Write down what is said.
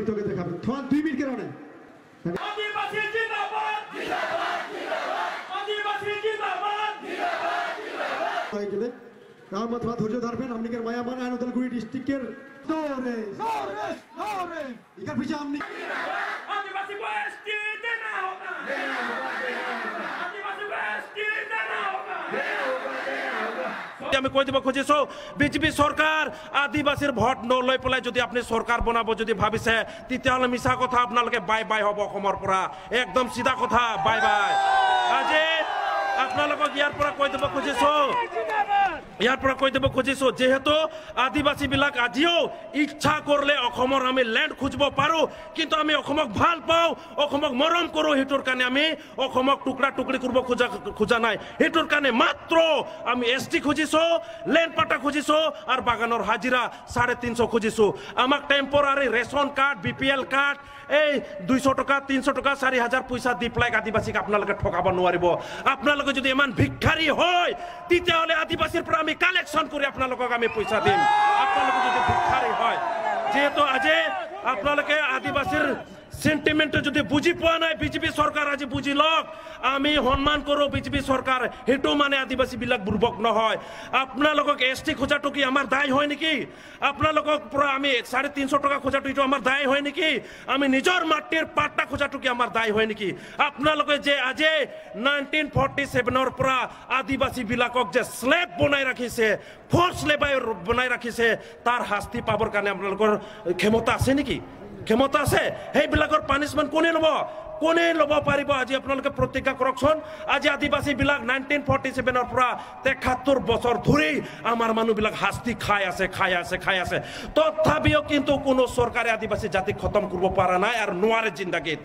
তোকে দেখাবে তোমার 2 মিনিট কেন না আদিবাসী জিন্দাবাদ জিন্দাবাদ জিন্দাবাদ আদিবাসী জিন্দাবাদ জিন্দাবাদ জিন্দাবাদ হয়ে গেলে রাম অথবা ধৈর্য ধরবেন আপনি কে মায়া মানা আনন্দলগুড়ি ডিস্ট্রিক্টের জোরে জোরে জোরে ইকার পিছে আপনি आदिवासी को एसटी देना होगा आदिवासी को एसटी देना होगा আমি কই দিব খুঁজিছো বিজেপি সরকার আদিবাসীর ভোট নলৈ পেলাই যদি আপনি সরকার বনাব যদি ভাবিছে তেতিয়াহলে মিছা কথা আপোনালোকে বাই বাই হব অসমৰ পৰা একদম সিধা কথা বাই বাই আজি আপোনালোকক ইয়াৰ পৰা কৈ দিব খুঁজিছো যেহেতু আদিবাসী বিলাক আজিও ইচ্ছা কৰলে অসমৰ আমি ল্যান্ড খুঁজব পাৰো কিন্তু আমি অসমক ভাল পাওঁ অসমক মৰম কৰো হেতুৰ কাৰণে আমি অসমক টুকৰা টুকৰি কৰিব খোজা নাই হেতুৰ কাৰণে মাত্ৰ আমি এসটি খুঁজিছো ল্যান্ড পাটা খুঁজিছো আৰ বাগানৰ হাজিৰা 350 খুঁজিছো আমাক temporary ration card BPL card এই 200 টাকা 300 টাকা 4000 পয়সা দি পেলাই আদিবাসীক আপোনালোকে ঠকাব নোৱাৰিব আপোনালোকে যদি ইমান ভিক্ষাৰী হয় তেতিয়াহলে আদিবাসীৰ পৰা আমি কালেকশন কৰি আপোনালোকক আমি পয়সা দিম আপোনালোকে যদি ভিক্ষাৰী হয় যেহেতু আজি আপোনালোকে আদিবাসীৰ সেন্টিমেন্ট যদি বুঝি পোৱা নাই বিজেপি সৰকাৰ আজি বুঝি লওক আমি সম্মান কৰো বিজেপি সৰকাৰ হেতু মানে আদিবাসী বিলাক বুৰ্বক নহয় আপোনালোকক এসটি খোজাটো কি আমাৰ দায় হয় নেকি আপোনালোকক পুৰা আমি 350 টাকা খোজাটো ইটো আমাৰ দায় হয় নেকি আমি নিজৰ মাটিৰ পাট্টা খোজাটো কি আমাৰ দায় হয় নেকি আপোনালোকে যে আজি 1947 পৰা আদিবাসী বিলাকক যে স্লেভ বনাই ৰাখিছে ফোৰ্স লেবাৰ বনাই ৰাখিছে তাৰ শাস্তি পাবৰ কাৰণে আপোনালোকৰ ক্ষমতা আছে নেকি ক্ষমতা আছে সেইবিলাকৰ পানিশমেন্ট কোনে লব পাৰিব আজি আপোনালোকে প্ৰতিজ্ঞা কৰকচোন আজি আদিবাসী বিলাক 1947 পৰা 73 বছৰ ধৰি আমাৰ মানুহবিলাক শাস্তি খাই আছে তথাপিও কিন্তু কোনো চৰকাৰে আদিবাসী জাতি খতম কৰিব পৰা নাই আৰু নোৱাৰে জিন্দাগীত